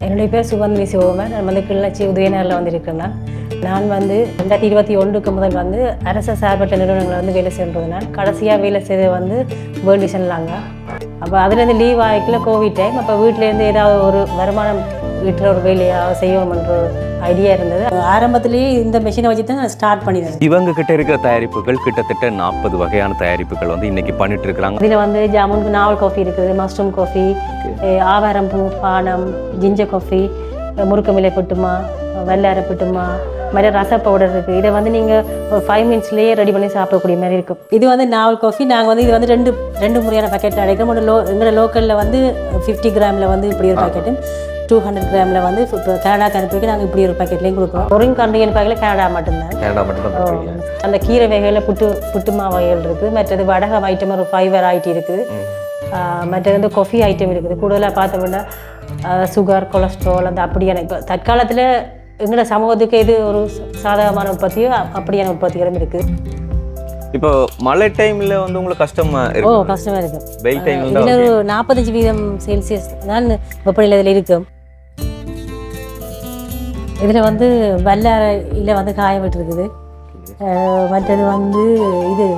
என்னுடைய பேர் சுகந்தி சிவகுமார். நான் வந்து கிளிநொச்சி உதயநகரில் வந்திருக்கிறேன். நான் வந்து 2021 முதல் வந்து அரச சார்பற்ற நிறுவனங்களை வந்து வேலை செய்கிறதுனால கடைசியாக வேலை செய்த வந்து வேர்ல்ட் விஷன்லாங்க. அப்போ அதுலேருந்து லீவ் ஆகிக்கல கோவிட் டைம். அப்போ வீட்டிலேருந்து ஏதாவது ஒரு வருமானம் வீட்டில் ஒரு வேலையாக செய்யணும்ன்ற ஐடியா இருந்தது. ஆரம்பத்திலேயே இந்த மிஷினை வச்சு தான் நான் ஸ்டார்ட் பண்ணிடுறேன். இவங்க கிட்ட இருக்கிற தயாரிப்புகள் கிட்டத்தட்ட 40 வகையான தயாரிப்புகள் வந்து இன்னைக்கு பண்ணிட்டு இருக்கிறாங்க. இதில் வந்து ஜாமுனுக்கு நாவல் காஃபி இருக்குது, மஷ்ரூம் காஃபி, ஆவாரம் பூ பானம், ஜிஞ்சர் காஃபி, முறுக்கமிலை புட்டுமா, வெள்ளார புட்டுமா, மாதிரி ரச பவுடர் இருக்குது. இதை வந்து நீங்கள் ஒரு 5 மினிட்ஸ்லேயே ரெடி பண்ணி சாப்பிடக்கூடிய மாதிரி இருக்கும். இது வந்து நாவல் காஃபி. நாங்கள் வந்து இது வந்து ரெண்டு முறையான பேக்கெட் அடைக்கிறோம். எங்களோட லோக்கலில் வந்து 50 கிராமில் வந்து இப்படி ஒரு பேக்கெட்டும், 200 கிராமில் வந்து இப்போ கனடாக்கு அனுப்பிக்கு நாங்கள் இப்படி ஒரு பேக்கெட்லேயும் கொடுக்குறோம். ஒரிங் கண்ட்ரிகள் பேக்கில் கனடா மட்டும்தான். அந்த கீரை வகைகளில் புட்டுமா வகைகள் இருக்குது. மற்றது வடகம் ஐட்டம் ஒரு 5 வெரைட்டி இருக்குது. மற்றது வந்து காஃபி ஐட்டம் இருக்குது. கூடுதலாக பார்த்தோம்னா சுகர், கொலஸ்ட்ரால் அந்த அப்படியான இப்போ தற்காலத்தில் எங்களோட சமூகத்துக்கு இது ஒரு சாதகமான உற்பத்தியோ அப்படியான உற்பத்திகளும் இருக்குது. இப்போ மழை டைமில் வந்து உங்களுக்கு கஷ்டமாக இருக்கும்? கஷ்டமாக இருக்கும். வெயில் டைமில் இதில் ஒரு 45°C தான் வெப்பநிலை இதில் இருக்கும். இதில் வந்து வல்லாரையில் வந்து காய விட்டுருக்குது. மற்றது வந்து இது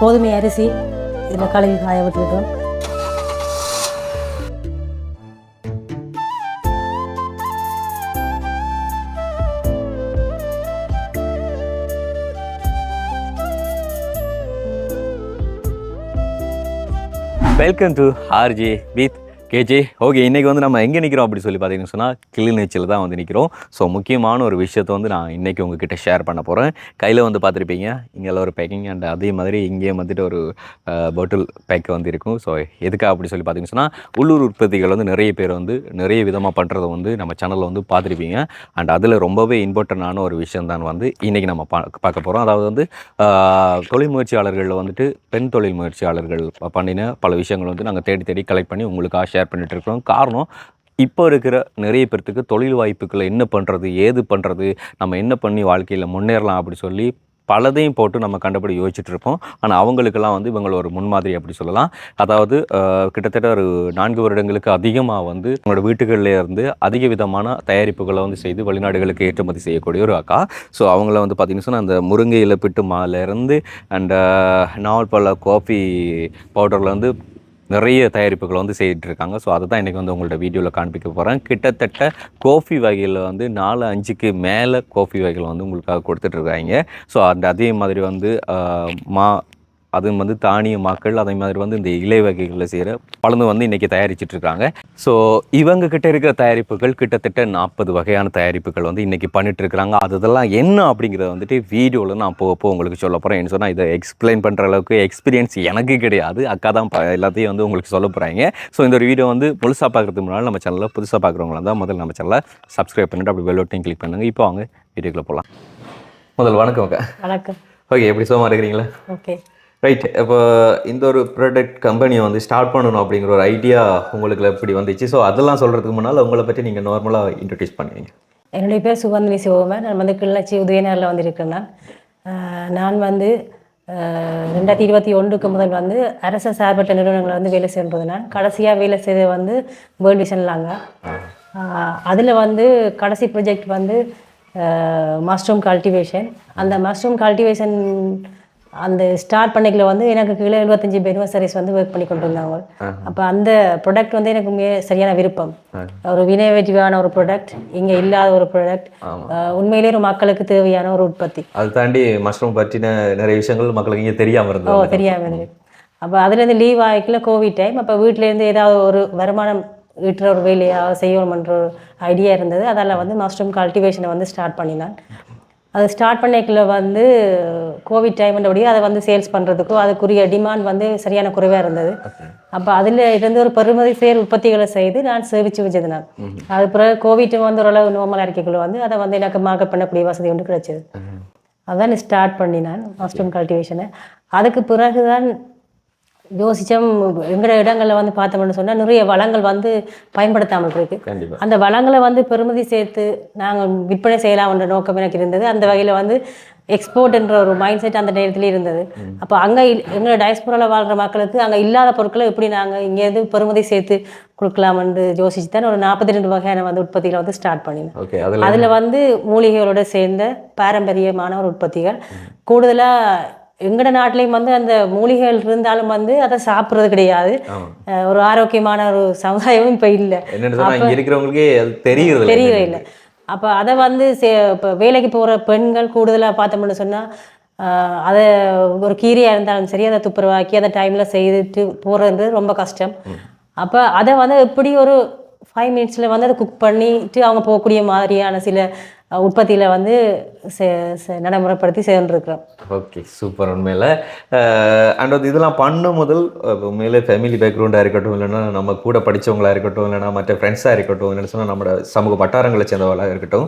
கோதுமை அரிசி இதில் கழுவி காய விட்டுருக்கோம். Welcome to RJ with KJ. Okay, இன்றைக்கி வந்து நம்ம எங்கே நிற்கிறோம் அப்படி சொல்லி பார்த்தீங்கன்னு சொன்னால் கிளிநொச்சியில் தான் வந்து நிற்கிறோம். ஸோ முக்கியமான ஒரு விஷயத்தை வந்து நான் இன்றைக்கி உங்ககிட்ட ஷேர் பண்ண போகிறேன். கையில் வந்து பார்த்துருப்பீங்க, இங்கே ஒரு பேக்கிங் அண்ட் அதே மாதிரி இங்கேயும் வந்துட்டு ஒரு பாட்டில் பேக் வந்து இருக்கும். ஸோ எதுக்காக அப்படி சொல்லி பார்த்தீங்கன்னு சொன்னால் உள்ளூர் உற்பத்திகள் வந்து நிறைய பேர் வந்து நிறைய விதமாக பண்ணுறதை வந்து நம்ம சேனலில் வந்து பார்த்துருப்பீங்க. அண்ட் அதில் ரொம்பவே இம்பார்ட்டண்டான ஒரு விஷயம் தான் வந்து இன்றைக்கி நம்ம பார்க்க போகிறோம். அதாவது வந்து தொழில் முயற்சியாளர்களில் வந்துட்டு பெண் தொழில் முயற்சியாளர்கள் பண்ணின பல விஷயங்கள் வந்து நாங்கள் தேடி கலெக்ட் பண்ணி உங்களுக்காக ஷேர் பண்ணிட்டு இருக்கிறோம். காரணம், இப்போ இருக்கிற நிறைய பேர்த்துக்கு தொழில் வாய்ப்புகளை என்ன பண்ணுறது, ஏது பண்ணுறது, நம்ம என்ன பண்ணி வாழ்க்கையில் முன்னேறலாம் அப்படி சொல்லி பலதையும் போட்டு நம்ம கண்டபடி யோசிச்சுட்டு இருப்போம். ஆனால் அவங்களுக்கெல்லாம் வந்து இவங்களை ஒரு முன்மாதிரி அப்படி சொல்லலாம். அதாவது கிட்டத்தட்ட ஒரு 4 வருடங்களுக்கு அதிகமாக வந்து உங்களோட வீட்டுகளில் இருந்து அதிக விதமான தயாரிப்புகளை வந்து செய்து வெளிநாடுகளுக்கு ஏற்றுமதி செய்யக்கூடிய ஒரு அக்கா. ஸோ அவங்கள வந்து பார்த்திங்கன்னா சொன்னால் அந்த முருங்கை இலை பிட்டு மாலேருந்து அண்ட் நாவல் பழ காஃபி பவுடரில் வந்து நிறைய தயாரிப்புகளை வந்து செய்துட்டு இருக்காங்க. ஸோ அதை தான் இன்றைக்கி வந்து உங்கள்ட்ட வீடியோவில் காண்பிக்க போகிறேன். கிட்டத்தட்ட காஃபி வகையில் வந்து 4-5க்கு மேலே காஃபி வகைகள் வந்து உங்களுக்காக கொடுத்துட்ருக்காங்க. ஸோ அதே மாதிரி வந்து அதுவும் வந்து தானிய மாக்கள் அதே மாதிரி வந்து இந்த இலை வகைகளில் செய்கிற பலந்து வந்து இன்றைக்கி தயாரிச்சிட்ருக்காங்க. ஸோ இவங்கக்கிட்ட இருக்கிற தயாரிப்புகள் கிட்டத்தட்ட 40 வகையான தயாரிப்புகள் வந்து இன்றைக்கி பண்ணிகிட்ருக்குறாங்க. அதெல்லாம் என்ன அப்படிங்கிறத வந்துட்டு வீடியோவில் நான் போக உங்களுக்கு சொல்ல போகிறேன். என்ன சொன்னால் இதை எக்ஸ்பிளைன் பண்ணுற அளவுக்கு எக்ஸ்பீரியன்ஸ் எனக்கு கிடையாது. அக்கா தான் எல்லாத்தையும் வந்து உங்களுக்கு சொல்ல போகிறாங்க. ஸோ இந்த ஒரு வீடியோ வந்து முழுசாக பார்க்குறதுக்கு முன்னால் நம்ம சேனலில் புதுசாக பார்க்குறவங்களா தான் முதல்ல நம்ம சேனலை சப்ஸ்கிரைப் பண்ணிவிட்டு அப்படி பெல் பட்டனையும் கிளிக் பண்ணுங்கள். இப்போ அவங்க வீடியோக்குள்ளே போகலாம். முதல் வணக்கம் அக்கா. வணக்கம். ஓகே, எப்படி சுகமாக இருக்கிறீங்களா? Okay, right. இப்போ இந்த ஒரு ப்ராடக்ட் கம்பெனியை வந்து ஸ்டார்ட் பண்ணணும் அப்படிங்கிற ஒரு ஐடியா உங்களுக்கு எப்படி வந்துச்சு? ஸோ அதெல்லாம் சொல்கிறதுக்கு முன்னால் உங்களை பற்றி நீங்கள் நார்மலாக இன்ட்ரடியூஸ் பண்ணுவீங்க. என்னுடைய பேர் சுகந்தி சிவகுமார். நான் வந்து கிளிநொச்சி உதயநகரில் வந்திருக்கிறேன். நான் வந்து 2021 முதல் வந்து அரச சார்பற்ற நிறுவனங்களை வந்து வேலை செய்கிறதுனால கடைசியாக வேலை செய்த வந்து வேர்ல்ட் விஷன்லாங்க. அதில் வந்து கடைசி ப்ராஜெக்ட் வந்து மஷ்ரூம் கல்டிவேஷன். அந்த மஷ்ரூம் கல்டிவேஷன் அந்த ஸ்டார்ட் பண்ணிக்கல வந்து எனக்கு கீழே 75 பெனிஃபிஷரிஸ் வந்து ஒர்க் பண்ணி கொண்டு வந்தாங்க. அப்போ அந்த ப்ராடக்ட் வந்து எனக்கு சரியான விருப்பம். ஒரு இனோவேட்டிவான ஒரு ப்ராடக்ட், இங்கே இல்லாத ஒரு ப்ராடக்ட், உண்மையிலேயே ஒரு மக்களுக்கு தேவையான ஒரு உற்பத்தி. அது தாண்டி மஷ்ரூம் பற்றின நிறைய விஷயங்கள் மக்களுக்கு இங்கே தெரியாமல் இருந்தது. தெரியாமல் இருந்தது. அப்போ அதுலேருந்து லீவ் ஆகிக்கல கோவிட் டைம். அப்போ வீட்டிலேருந்து ஏதாவது ஒரு வருமானம் வீட்டில் ஒரு வேலையாக செய்யணும்ன்ற ஐடியா இருந்தது. அதில் வந்து மஷ்ரூம் கல்டிவேஷனை வந்து ஸ்டார்ட் பண்ணினேன். அது ஸ்டார்ட் பண்ணிக்கல வந்து கோவிட் டைம்ன்றபடியே அதை வந்து சேல்ஸ் பண்ணுறதுக்கோ அதுக்குரிய டிமாண்ட் வந்து சரியான குறைவாக இருந்தது. அப்போ அதில் இருந்து ஒரு பெருமதி சேர் உற்பத்திகளை செய்து நான் சேவிச்சு வச்சது. நான் அது பிறகு கோவிட் வந்து ஓரளவு நார்மலாக இருக்கைக்குள்ள வந்து அதை வந்து எனக்கு மார்க்கெட் பண்ணக்கூடிய வசதி ஒன்று கிடைச்சது. அதான் ஸ்டார்ட் பண்ணினேன் மஷ்ரூம் கல்டிவேஷனை. அதுக்கு பிறகு தான் யோசித்தோம், எங்களோட இடங்களில் வந்து பார்த்தோம்னு சொன்னால் நிறைய வளங்கள் வந்து பயன்படுத்தாமல் இருக்குது. அந்த வளங்களை வந்து பெருமதி சேர்த்து நாங்கள் விற்பனை செய்யலாம்ன்ற நோக்கம் எனக்கு இருந்தது. அந்த வகையில் வந்து எக்ஸ்போர்ட்ன்ற ஒரு மைண்ட் செட் அந்த நேரத்துல இருந்தது. அப்போ அங்கே எங்களோட டயஸ்போராவில் வாழ்கிற மக்களுக்கு அங்கே இல்லாத பொருட்களை எப்படி நாங்கள் இங்கேருந்து பெறுமதி சேர்த்து கொடுக்கலாம்னு யோசிச்சு தான் ஒரு 42 வகையான வந்து உற்பத்திகளை வந்து ஸ்டார்ட் பண்ணினேன். ஓகே. அதில் வந்து மூலிகைகளோட சேர்ந்த பாரம்பரியமான ஒரு உற்பத்திகள். கூடுதலாக எங்கட நாட்டிலையும் வந்து அந்த மூலிகைகள் இருந்தாலும் வந்து அதை சாப்பிட்றது கிடையாது. ஒரு ஆரோக்கியமான ஒரு சமுதாயமும் இப்போ இல்லை, இருக்கிறவங்களுக்கே தெரியவே இல்லை. அப்போ அதை வந்து இப்போ வேலைக்கு போகிற பெண்கள் கூடுதலாக பார்த்தோம்னு சொன்னால் அதை ஒரு கீரையாக இருந்தாலும் சரி அதை துப்புரவாக்கி அந்த டைமில் செய்துட்டு போகிறது ரொம்ப கஷ்டம். அப்போ அதை வந்து எப்படி ஒரு 5 மினிட்ஸில் வந்து அதை குக் பண்ணிட்டு அவங்க போகக்கூடிய மாதிரியான சில உற்பத்தியில் வந்து நடைமுறைப்படுத்தி சேர்ந்துருக்குறோம். Okay, super. உண்மையில் அண்ட் வந்து இதெல்லாம் பண்ணும் முதல் உண்மையிலே ஃபேமிலி பேக்ரவுண்டாக இருக்கட்டும், இல்லைன்னா நம்ம கூட படித்தவங்களாக இருக்கட்டும், இல்லைனா மற்ற ஃப்ரெண்ட்ஸாக இருக்கட்டும், இல்லைன்னு சொன்னால் நம்மளோட சமூக வட்டாரங்களை சேர்ந்தவர்களாக இருக்கட்டும்,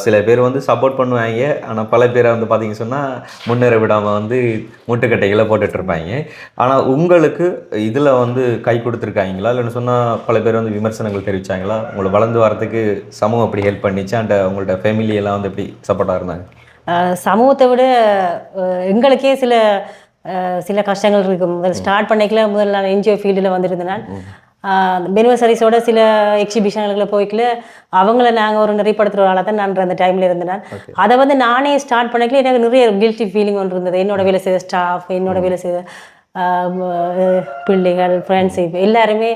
சில பேர் வந்து சப்போர்ட் பண்ணுவாங்க. ஆனால் பல பேரை வந்து பார்த்தீங்கன்னு சொன்னால் முன்னேற விடாமல் வந்து முட்டுக்கட்டைகளை போட்டுட்ருப்பாங்க. ஆனால் உங்களுக்கு இதில் வந்து கை கொடுத்துருக்காங்களா, இல்லைன்னு சொன்னால் பல பேர் வந்து விமர்சனங்கள் தெரிவித்தாங்களா? உங்களை வளர்ந்து வரதுக்கு சமூகம் அப்படி ஹெல்ப் பண்ணிச்சு, அண்ட் உங்கள்ட்ட ஃபேமிலியெல்லாம் வந்து எப்படி சப்போர்ட்டாக இருந்தாங்க? சமூகத்தை விட எங்களுக்கே சில கஷ்டங்கள் இருக்கும். முதல்ல ஸ்டார்ட் பண்ணிக்கல, முதல்ல நான் என்ஜிஓ ஃபீல்டில் வந்துருந்தேன். பெனிவசரிஸோட சில எக்ஸிபிஷன்களை போய்க்கல அவங்கள நாங்கள் ஒரு நிறைப்படுத்துகிற ஆளாக தான் நான் அந்த டைமில் இருந்தேன். அதை வந்து நானே ஸ்டார்ட் பண்ணிக்கல எனக்கு நிறைய கில்ட்டி ஃபீலிங் ஒன்று இருந்தது. என்னோட வேலை செய்த ஸ்டாஃப், என்னோட வேலை செய்த பிள்ளைகள், ஃப்ரெண்ட்ஸ் எல்லாருமே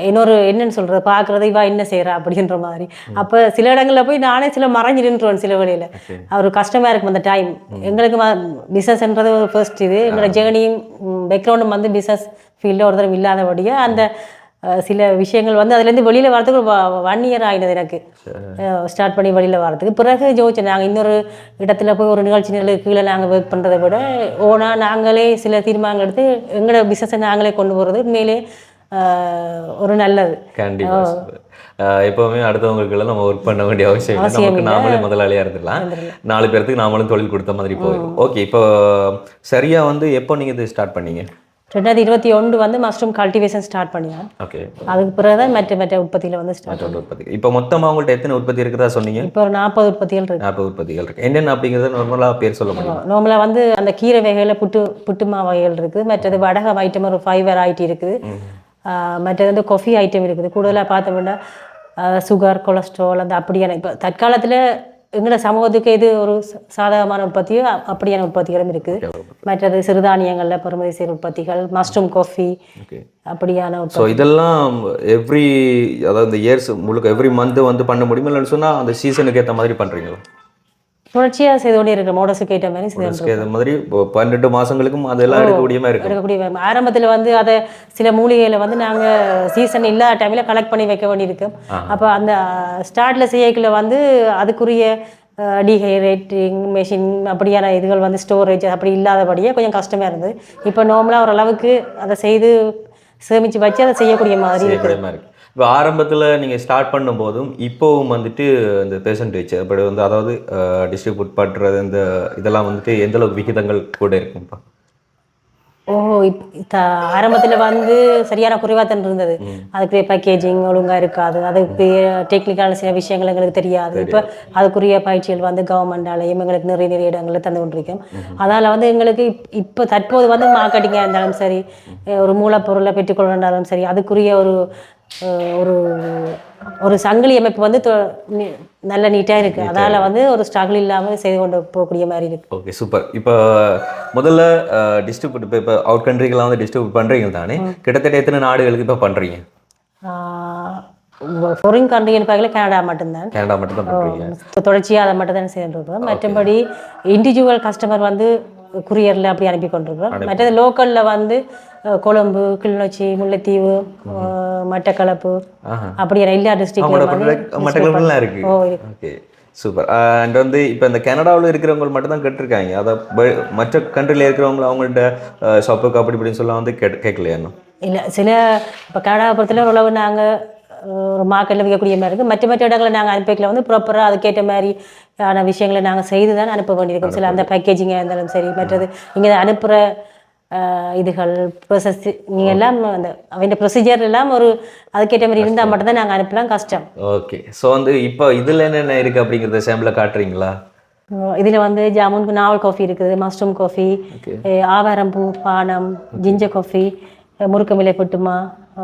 என்னன்னு சொல்கிறது பார்க்குறது இவா என்ன செய்கிறா அப்படின்ற மாதிரி. அப்போ சில இடங்களில் போய் நானே மறைஞ்சு நின்றுவேன் சில வேலையில். ஒரு கஷ்டமாக இருக்கும் அந்த டைம். எங்களுக்கு பிஸ்னஸ்ன்றது ஒரு ஃபர்ஸ்ட் இது. எங்களோட ஜேர்னியும் பேக்ரவுண்டும் வந்து பிஸ்னஸ் ஃபீல்டில் ஒரு தரம் இல்லாதபடியாக அந்த சில விஷயங்கள் வந்து அதுலேருந்து வெளியில் வரதுக்கு ஒரு 1 இயர் ஆகினது எனக்கு ஸ்டார்ட் பண்ணி வெளியில் வரதுக்கு. பிறகு ஜோதிச்சேன், நாங்கள் இன்னொரு இடத்துல போய் ஒரு நிகழ்ச்சி நிலைக்கு கீழே நாங்கள் ஒர்க் பண்ணுறதை விட நாங்களே சில தீர்மானங்கள் எடுத்து எங்களோட பிஸ்னஸை நாங்களே கொண்டு போகிறது உண்மையிலே ஒரு நல்லது. கண்டிப்பாக. எப்போவுமே அடுத்தவங்களுக்கு எல்லாம் நம்ம ஒர்க் பண்ண வேண்டிய அவசியம் இல்லை. நமக்கு நாமளே முதலாளியாக இருந்துடலாம். 4 பேருக்கு நாமளும் தொழில் கொடுத்த மாதிரி போயிடும். ஓகே, இப்போ சரியாக வந்து எப்போ நீங்கள் இது ஸ்டார்ட் பண்ணீங்க? 2021 வந்து மஷ்ரூம் கல்டிவேஷன் ஸ்டார்ட் பண்ணினேன். ஓகே. அதுக்கு பிறகு தான் மற்ற உற்பத்தியில் வந்து ஸ்டார்ட் உற்பத்தி. இப்போ மொத்தமாக உங்கள்கிட்ட எத்தனை உற்பத்தி இருக்குதா சொன்னீங்க? இப்போ ஒரு 40 உற்பத்திகள் இருக்கு. 40 உற்பத்திகள் இருக்கு. என்னென்ன அப்படிங்கிறத நார்மலாக பேர் சொல்ல முடியும்? நார்மலாக வந்து அந்த கீரை வகையில் புட்டுமா வகைகள் இருக்குது. மற்றது வடகம் ஐட்டம் ஒரு 5 வெரைட்டி இருக்குது. மற்றது வந்து காஃபி ஐட்டம் இருக்குது. கூடுதலாக பார்த்தோம்னா சுகர், கொலஸ்ட்ரால் அந்த அப்படியான இப்போ தற்காலத்தில் எங்களோட சமூகத்துக்கு இது ஒரு சாதகமான உற்பத்தியோ அப்படியான உற்பத்திகளும் இருக்குது. மற்றது சிறுதானியங்களில் பெறுமதி செய்கிற உற்பத்திகள், மஷ்ரூம் காஃபி அப்படியான உற்பத்தி. ஸோ இதெல்லாம் அதாவது இந்த இயர்ஸ் முழுக்க எவ்ரி மந்த் வந்து பண்ண முடியுமா, இல்லைன்னு சொன்னால் அந்த சீசனுக்கு ஏற்ற மாதிரி பண்ணுறீங்களா? தொடர்ச்சியாக செய்து கொண்டே இருக்கிற மோடஸுக்கு ஏற்ற மாதிரி செய்த மாதிரி 12 மாதங்களுக்கும் அதெல்லாம் எடுக்கக்கூடிய ஆரம்பத்தில் வந்து அதை சில மூலிகைகளை வந்து நாங்கள் சீசன் இல்லாத டைமில் கலெக்ட் பண்ணி வைக்க வேண்டியிருக்கோம். அப்போ அந்த ஸ்டார்டில் செய்யக்குள்ள வந்து அதுக்குரிய டீஹைட்ரேட்டிங் மெஷின் அப்படியான இதுகள் வந்து ஸ்டோரேஜ் அப்படி இல்லாதபடியே கொஞ்சம் கஷ்டமாக இருந்தது. இப்போ நார்மலாக ஓரளவுக்கு அதை செய்து சேமித்து வச்சு அதை செய்யக்கூடிய மாதிரி இருக்குது. இப்போ ஆரம்பத்தில் நீங்கள் ஸ்டார்ட் பண்ணும்போதும் இப்போவும் வந்துட்டு இந்த பெர்சன்டேஜ் அப்படி வந்து அதாவது டிஸ்ட்ரிபியூட் பண்ணுறது இந்த இதெல்லாம் வந்துட்டு எந்தளவுக்கு விகிதங்கள் கூட இருக்கும்ப்பா? ஆரம்பத்தில் வந்து சரியான குறைவாக தான் இருந்தது. அதுக்குரிய பேக்கேஜிங் ஒழுங்காக இருக்காது, அதுக்கு டெக்னிக்கலான சில விஷயங்கள் எங்களுக்கு தெரியாது. இப்போ அதுக்குரிய பயிற்சிகள் வந்து கவர்மெண்டாலையும் எங்களுக்கு நிறைய இடங்களில் தந்து கொண்டிருக்கோம். அதனால் வந்து எங்களுக்கு இப்போ தற்போது வந்து மார்க்கெட்டிங்காக இருந்தாலும் சரி, ஒரு மூலப்பொருளை பெற்றுக்கொண்டாலும் சரி, அதுக்குரிய ஒரு சங்கிலி அமைப்பு வந்து நல்ல நீட்டாக இருக்குது. அதனால் வந்து ஒரு ஸ்ட்ரகிள் இல்லாமல் செய்து கொண்டு போகக்கூடிய மாதிரி இருக்குது. Okay, super. இப்போ முதல்ல டிஸ்ட்ரிபியூட் இப்போ அவுட் கண்ட்ரிக்கெலாம் வந்து டிஸ்ட்ரிபியூட் பண்ணுறீங்க தானே? கிட்டத்தட்ட எத்தனை நாடுகளுக்கு இப்போ பண்ணுறீங்க? ஃபாரின் கண்ட்ரின்னு பார்க்கல கனடா மட்டும்தான். கனடா மட்டும் தான் பண்ணுறீங்க. தொடர்ச்சியாக அதை மட்டும் தான் செய்துருக்கோம். மற்றபடி இண்டிவிஜுவல் கஸ்டமர் வந்து குரியரில் அப்படி அனுப்பி கொண்டிருக்கிறோம். மற்றது லோக்கலில் வந்து கொழும்பு, கிளிநொச்சி, முல்லைத்தீவு, மட்டக்களப்பு அப்படியான எல்லா டிஸ்ட்ரிக்ட்லாம் இருக்கு. Okay, super. அண்ட் வந்து இப்போ இந்த கனடாவில் இருக்கிறவங்க மட்டும் தான் கேட்டிருக்காங்க. அதை மற்ற கண்ட்ரியில் இருக்கிறவங்க அவங்கள்ட்ட ஷாப்புக்கு அப்படி இப்படின்னு சொல்ல வந்து கேட்கலையா? இல்லை, சில இப்போ கனடாவை பொறுத்தல ஓரளவு நாங்கள் ஒரு மார்க்கெட்டில் விற்கக்கூடிய மாதிரி இருக்குது. மற்ற இடங்களை நாங்கள் அனுப்பிக்கல வந்து ப்ராப்பராக அதுக்கேற்ற மாதிரியான விஷயங்களை நாங்கள் செய்து தான் அனுப்ப வேண்டியிருக்கோம். சில அந்த பேக்கேஜிங்காக இருந்தாலும் சரி, மற்றது இங்கே அனுப்புகிற இதுகள் ப்ரொசஸ் நீங்கள் எல்லாம் அந்த அவன் ப்ரொசீஜர் எல்லாம் ஒரு அதுக்கேற்ற மாதிரி இருந்தால் மட்டும்தான் நாங்கள் அனுப்பலாம். கஷ்டம். ஓகே, ஸோ வந்து இப்போ இதில் என்னென்ன இருக்குது அப்படிங்கிறத சாம்பிளை காட்டுறீங்களா? இதில் வந்து ஜாமுனுக்கு நாவல் காஃபி இருக்குது, மஷ்ரூம் காஃபி, ஆவாரம்பூ பானம், ஜிஞ்சர் காஃபி, முருக்கமிலை புட்டுமா,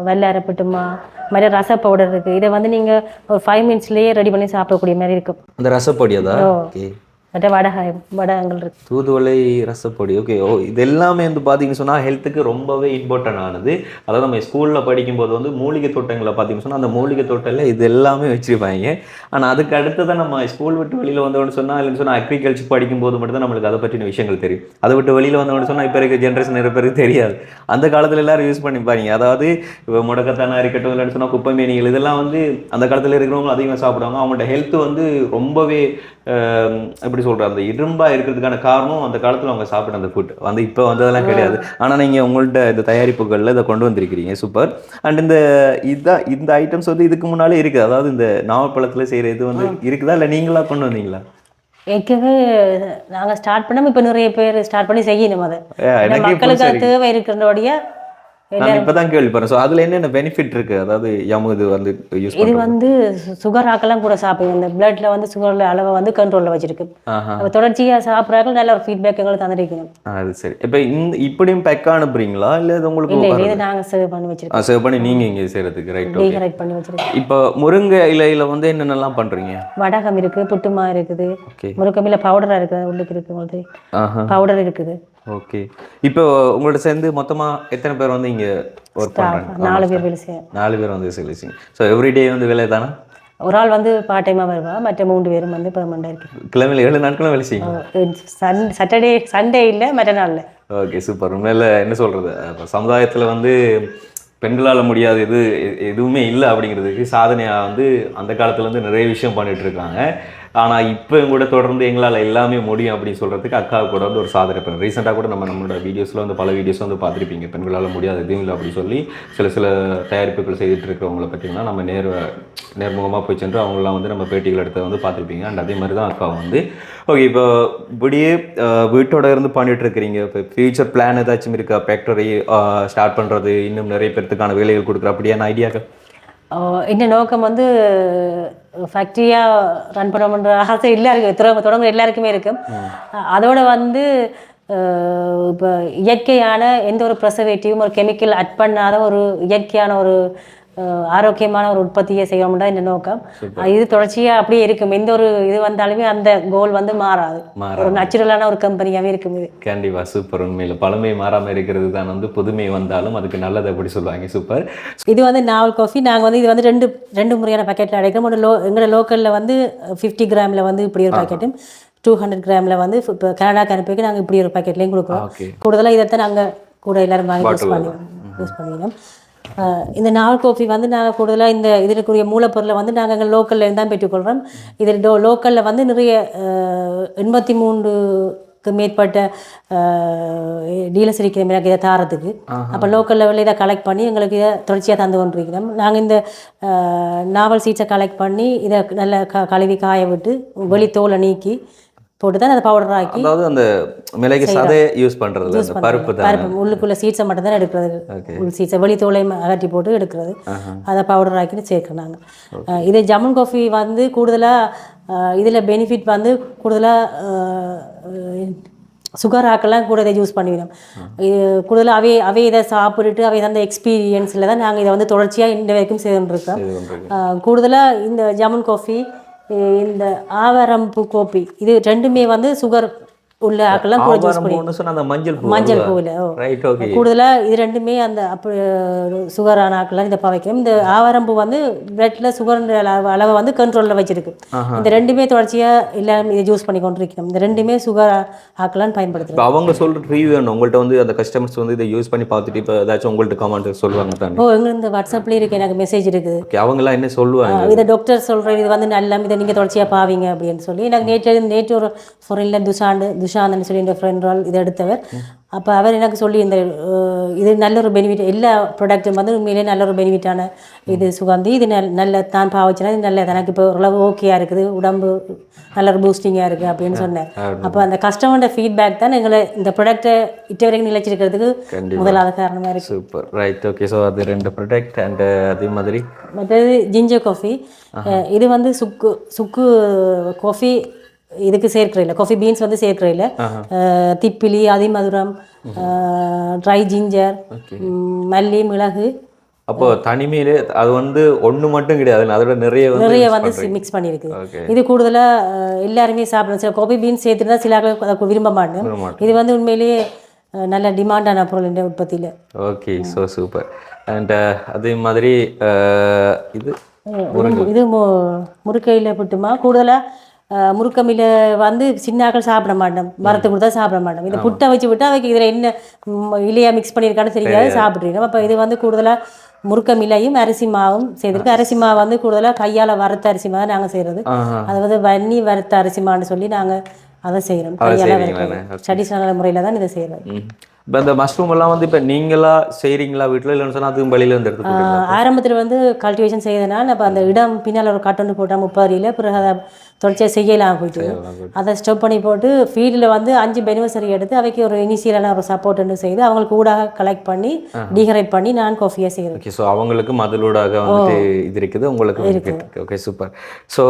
வெள்ளார புட்டுமா, மாதிரி ரச பவுடர் இருக்குது. இதை வந்து நீங்கள் ஒரு 5 மினிட்ஸ்லேயே ரெடி பண்ணி சாப்பிடக்கூடிய மாதிரி இருக்கும். அந்த ரசப்பொடியதா? ஓகே. மற்ற வடகங்கள் இருக்குது, தூதுவளை ரசப்பொடி. ஓகே. இது எல்லாமே வந்து பார்த்தீங்கன்னு சொன்னால் ஹெல்த்துக்கு ரொம்பவே இம்பார்ட்டன்ட் ஆனது. அதாவது நம்ம ஸ்கூலில் படிக்கும்போது வந்து மூலிகை தோட்டங்களை பார்த்தீங்கன்னு சொன்னால் அந்த மூலிகை தோட்டத்தில் இது எல்லாமே வச்சுருப்பாங்க. ஆனால் அதுக்கு அடுத்ததான் நம்ம ஸ்கூல் விட்டு வெளியில் வந்தோன்னு சொன்னால் இல்லைன்னு சொன்னால் அக்ரிகல்ச்சர் படிக்கும்போது மட்டும் தான் நம்மளுக்கு அதை பற்றின விஷயங்கள் தெரியும். அதை விட்டு வெளியில் வந்தோன்னு சொன்னால் இப்போ இருக்க ஜென்ரேஷன் நிறைய பேருக்கு தெரியாது. அந்த காலத்தில் எல்லாரும் யூஸ் பண்ணிப்பாங்க. அதாவது இப்போ முடக்கத்தானா இருக்கட்டும், இல்லைன்னு சொன்னால் குப்பைமேனிகள், இதெல்லாம் வந்து அந்த காலத்தில் இருக்கிறவங்க அதிகமாக சாப்பிடுவாங்க. அவங்களோட ஹெல்த் வந்து ரொம்பவே எப்படி சொல்கிறது, அந்த இரும்பாக இருக்கிறதுக்கான காரணம் அந்த காலத்தில் அவங்க சாப்பிட்ட அந்த ஃபுட் வந்து இப்போ வந்ததெல்லாம் கிடையாது. ஆனால் நீங்கள் உங்கள்கிட்ட இந்த தயாரிப்புகளில் இதை கொண்டு வந்திருக்கிறீங்க, சூப்பர். அண்ட் இந்த ஐட்டம்ஸ் வந்து இதுக்கு முன்னாலே இருக்குது, அதாவது இந்த நாவப்பழத்தில் செய்கிற இது வந்து இருக்குதா இல்லை நீங்களா கொண்டு வந்தீங்களா? ஏற்கனவே நாங்கள் ஸ்டார்ட் பண்ணோம், இப்போ நிறைய பேர் ஸ்டார்ட் பண்ணி செய்யணும். அதை மக்களுக்கு அது தேவை இருக்கிறதோடைய நான் இப்பதான் கேள்விப்படுறேன். ஸோ அதில் என்னென்ன பெனிஃபிட் இருக்கு? அதாவது இது வந்து இது வந்து சுகர் ஆக்கெல்லாம் கூட சாப்பிடுங்க. இந்த பிளட்ல வந்து சுகர்ல அளவை வந்து கண்ட்ரோல்ல வச்சிருக்கு. தொடர்ச்சியாக சாப்பிட்றாங்க, நல்ல ஒரு ஃபீட்பேக் எங்களுக்கு தந்துருக்கணும். அது சரி. இப்போ இப்படியும் பேக்கா அனுப்புறீங்களா இல்லை இது உங்களுக்கு? இல்லை, இது நாங்கள் சேவ் பண்ணி வச்சிருக்கோம். சேவ் பண்ணி நீங்கள் இங்கே செய்கிறதுக்கு ரைட் டீகரெக்ட் பண்ணி வச்சிருக்கோம். இப்போ முருங்கை இலையில வந்து என்னென்னலாம் பண்ணுறீங்க? வடகம் இருக்குது, புட்டுமா இருக்குது, முருங்கமில்ல பவுடராக இருக்குது, உள்ளுக்கு இருக்குது, உங்களுக்கு பவுடர் இருக்குது. ஓகே. இப்போ உங்களோட சேர்ந்து மொத்தமாக எத்தனை பேர் வந்து இங்கே ஒர்க் பண்ணுறாங்க? 4 பேர் வேலை செய்ய. 4 பேர் வந்து வேலை செய்யுங்க. ஸோ எவ்ரிடே வந்து வேலை தானே? ஒரு ஆள் வந்து பார்ட் டைமாக வருவா, மற்ற 3 பேரும் வந்து பெர்மனண்டாக இருக்கு. கிழமையில் 7 நாட்களும் வேலை செய்யுங்க? சாட்டர்டே சண்டே இல்லை, மற்ற நாளில். Okay, super. உண்மையில் என்ன சொல்கிறது, சமுதாயத்தில் வந்து பெண்களால் முடியாது எதுவுமே இல்லை அப்படிங்கிறதுக்கு சாதனையாக வந்து அந்த காலத்துலேருந்து நிறைய விஷயம் பண்ணிகிட்டு இருக்காங்க. ஆனால் இப்போ கூட தொடர்ந்து எங்களால் எல்லாமே முடியும் அப்படின்னு சொல்கிறதுக்கு அக்கா கூட வந்து ஒரு சாதனை பண்ணு. ரீசெண்டாக கூட நம்மளோட வீடியோஸில் வந்து பல வீடியோஸ் வந்து பார்த்துருப்பீங்க, பெண்களால் முடியாது எதுவும் இல்லை அப்படி சொல்லி சில தயாரிப்புகள் செய்துட்டு இருக்கிறவங்களை பற்றிங்கன்னா நம்ம நேர்முகமாக போய் சென்று அவங்களாம் வந்து நம்ம பேட்டிகள் எடுத்து வந்து பார்த்துருப்பீங்க. அண்ட் அதே மாதிரி தான் அக்கா வந்து ஓகே. இப்போ இப்படியே வீட்டோட இருந்து பண்ணிட்டு இருக்கிறீங்க. இப்போ ஃபியூச்சர் பிளான் ஏதாச்சும் இருக்கா? ஃபேக்டரி ஸ்டார்ட் பண்ணுறது, இன்னும் நிறைய பேர்த்துக்கான வேலைகள் கொடுக்குற அப்படியான ஐடியாக்கள்? இந்த நோக்கம் வந்து ஃபேக்ட்ரியாக ரன் பண்ணணுன்ற ஆசை எல்லாருக்கும், தொடங்க எல்லாருக்குமே இருக்கும். அதோட வந்து இப்போ இயற்கையான எந்த ஒரு ப்ரிசர்வேட்டிவும் ஒரு கெமிக்கல் அட் பண்ணாத ஒரு இயற்கையான ஒரு ஆரோக்கியமான ஒரு உற்பத்தியை செய்யணும்னா இந்த நோக்கம். இது தொடர்ச்சியாக அப்படியே இருக்கும். எந்த ஒரு இது வந்தாலுமே அந்த கோல் வந்து மாறாது. ஒரு நேச்சுரலான ஒரு கம்பெனியாகவே இருக்கும் இது. கண்டிப்பாக சூப்பர். உண்மையில் பழமை மாறாமல் இருக்கிறது தான் வந்து புதுமை வந்தாலும் அதுக்கு நல்லது அப்படி சொல்லுவாங்க. சூப்பர். இது வந்து நாவல் காஃபி நாங்கள் வந்து இது வந்து ரெண்டு முறையான பேக்கெட்டில் அடைக்கிறோம். எங்களோட லோக்கலில் வந்து 50 கிராமில் வந்து இப்படி ஒரு பேக்கெட்டும், 200 கிராமில் வந்து இப்போ கனடாக்கு அனுப்பிக்கு நாங்கள் இப்படி ஒரு பேக்கெட்லேயும் கொடுக்குறோம். கூடுதலாக இதைத்தான் நாங்கள் கூட எல்லோரும் வாங்கி யூஸ் பண்ணிக்கணும். இந்த நாவல் காஃபி வந்து நாங்கள் கூடுதலாக இந்த இதற்குரிய மூலப்பொருளை வந்து நாங்கள் எங்கள் லோக்கல்லேருந்து தான் பெற்றுக்கொள்கிறோம். இதில் லோக்கலில் வந்து நிறைய 83க்கு மேற்பட்ட டீலர்ஸ் இருக்கிற எனக்கு இதை தாரத்துக்கு. அப்போ லோக்கல் லெவலில் இதை கலெக்ட் பண்ணி எங்களுக்கு இதை தொடர்ச்சியாக தந்து கொண்டிருக்கிறோம். நாங்கள் இந்த நாவல் சீட்ஸை கலெக்ட் பண்ணி இதை நல்லா கழுவி காய விட்டு வெளி தோலை நீக்கி போட்டு தான் அதை பவுடர் ஆக்கி, அதாவது அந்த மிளகு சதை யூஸ் பண்ணுறது, பருப்பு உள்ளுக்குள்ள சீட்ஸை மட்டும் தான் எடுக்கிறது. உள் சீட்ஸை வெளி தோலையும் அகற்றி போட்டு எடுக்கிறது, அதை பவுடர் ஆக்கிட்டு சேர்க்கிறோம் நாங்கள். இதே ஜமுன் காஃபி வந்து கூடுதலாக இதில் பெனிஃபிட் வந்து கூடுதலாக சுகர் ஆக்கெல்லாம் கூட இதை யூஸ் பண்ணிவிடும். இது கூடுதலாக அவை இதை சாப்பிட்டுட்டு அவை அந்த எக்ஸ்பீரியன்ஸில் தான் நாங்கள் இதை வந்து தொடர்ச்சியாக இந்த வரைக்கும் செய்துருக்கோம். கூடுதலாக இந்த ஜமுன் காஃபி, இந்த ஆவாரம்பூ காஃபி, இது ரெண்டுமே வந்து சுகர் உள்ள ஆக்கெல்லாம் கூட யூஸ் பண்ணி மஞ்சள் பூவில் கூடுதலாக இது ரெண்டுமே அந்த அப்படி சுகரான ஆக்கெல்லாம் இதை வைக்கணும். இந்த ஆவாரம்பூ வந்து பிளட்டில் சுகர் அளவை வந்து கண்ட்ரோலில் வச்சிருக்கு. இந்த ரெண்டுமே தொடர்ச்சியாக எல்லாரும் இதை யூஸ் பண்ணி கொண்டு இருக்கணும். இந்த ரெண்டுமே சுகர் ஆக்கெல்லாம் பயன்படுத்துகிறோம். அவங்க சொல்கிற ரிவ்யூ உங்கள்கிட்ட வந்து அந்த கஸ்டமர்ஸ் வந்து இதை யூஸ் பண்ணி பார்த்துட்டு இப்போ ஏதாச்சும் உங்கள்கிட்ட கமெண்ட் சொல்லுவாங்க தானே? எங்களுக்கு இந்த வாட்ஸ்அப்லேயே இருக்குது, எனக்கு மெசேஜ் இருக்குது. அவங்களாம் என்ன சொல்லுவாங்க? இதை டாக்டர் சொல்கிற இது வந்து நல்லா இதை நீங்கள் தொடர்ச்சியாக பாவீங்க அப்படின்னு சொல்லி. எனக்கு நேற்று ஒரு ஃபாரின்ல துஷாந்தன் சொல்லி என் ஃப்ரெண்ட் இதை எடுத்தவர். அப்போ அவர் எனக்கு சொல்லி இந்த இது நல்ல ஒரு பெனிஃபிட், எல்லா ப்ராடக்ட்டும் வந்து உண்மையிலே நல்ல ஒரு பெனிஃபிட்டான இது சுகந்தி, இது நல்ல தான் பாவச்சுன்னா இது நல்ல எனக்கு இப்போ ஓரளவு ஓகேயாக இருக்குது, உடம்பு நல்ல ஒரு பூஸ்டிங்காக இருக்குது அப்படின்னு சொன்னேன். அப்போ அந்த கஸ்டமரோட ஃபீட்பேக் தான் எங்களை இந்த ப்ராடக்டை இட்ட வரைக்கும் நிலைச்சிருக்கிறதுக்கு முதலாவது காரணமாக இருக்குது. Super, right, okay. ஸோ அது 2 ப்ராடக்ட். அண்ட் அதே மாதிரி மற்றது ஜிஞ்சர் காஃபி, இது வந்து சுக்கு காஃபி இதுக்கு சேர்க்கிறையில் காஃபி பீன்ஸ் வந்து சேர்க்கிறையில் திப்பிலி அதிமதுரம் ட்ரை ஜிஞ்சர் மல்லி மிளகு. அப்போ தனிமையிலே அது வந்து ஒன்று மட்டும் கிடையாது, அதோட நிறைய வந்து மிக்ஸ் பண்ணியிருக்கு. இது கூடுதலாக எல்லாருமே சாப்பிடணும். சில காஃபி பீன்ஸ் சேர்த்துருந்தா சில அதை விரும்ப மாட்டேன். இது வந்து உண்மையிலேயே நல்ல டிமாண்டான பொருள் இந்த உற்பத்தியில். Okay, so super. அண்ட் அதே மாதிரி இது இது முருக்கையில் புட்டுமா. கூடுதலாக முருக்கமில வந்து சின்னாக்கள் சாப்பிட மாட்டோம், மரத்து கொடுத்தா சாப்பிட மாட்டோம். இதை புட்டை வச்சு விட்டு அவைக்கு இதில் என்ன இல்லையா மிக்ஸ் பண்ணியிருக்கான்னு தெரியாது, சாப்பிட்றீங்க. அப்போ இது வந்து கூடுதலாக முருக்கமிலையும் அரிசி மாவும் செய்திருக்கு. அரிசி மாவு வந்து கூடுதலாக கையால் வறுத்த அரிசி மாவு நாங்கள் செய்கிறது. அது வந்து வன்னி வறுத்த அரிசி மான்னு சொல்லி நாங்கள் அதை செய்கிறோம். கையால் வறுக்கிறது ட்ரெடிஷ்னல் முறையில் தான் இதை செய்கிறோம். இப்போ இந்த மஷ்ரூம் எல்லாம் வந்து இப்போ நீங்களா செய்கிறீங்களா வீட்டில், இல்லைன்னு சொன்னால் அதுவும் வெளியில் வந்து எடுத்து ஆரம்பத்தில் வந்து கல்டிவேஷன் செய்தனால் அப்போ அந்த இடம் பின்னால் ஒரு கட்டொண்டு போட்டால் 30 அடியில், பிறகு அதை தொடர்ச்சியாக செய்யலாம் போயிட்டு அதை ஸ்டாப் பண்ணி போட்டு ஃபீல்டில் வந்து 5 பெனிவர்சரி எடுத்து அவைக்கு ஒரு இனிஷியலான ஒரு சப்போர்ட் செய்து அவங்களுக்கு ஊடாக கலெக்ட் பண்ணி டீகரேட் பண்ணி நான் காஃபியாக செய்கிறேன். ஓகே, ஸோ அவங்களுக்கு மதிலூடாக வந்துட்டு இது இருக்குது, உங்களுக்கு இருக்குது. Okay, super. ஸோ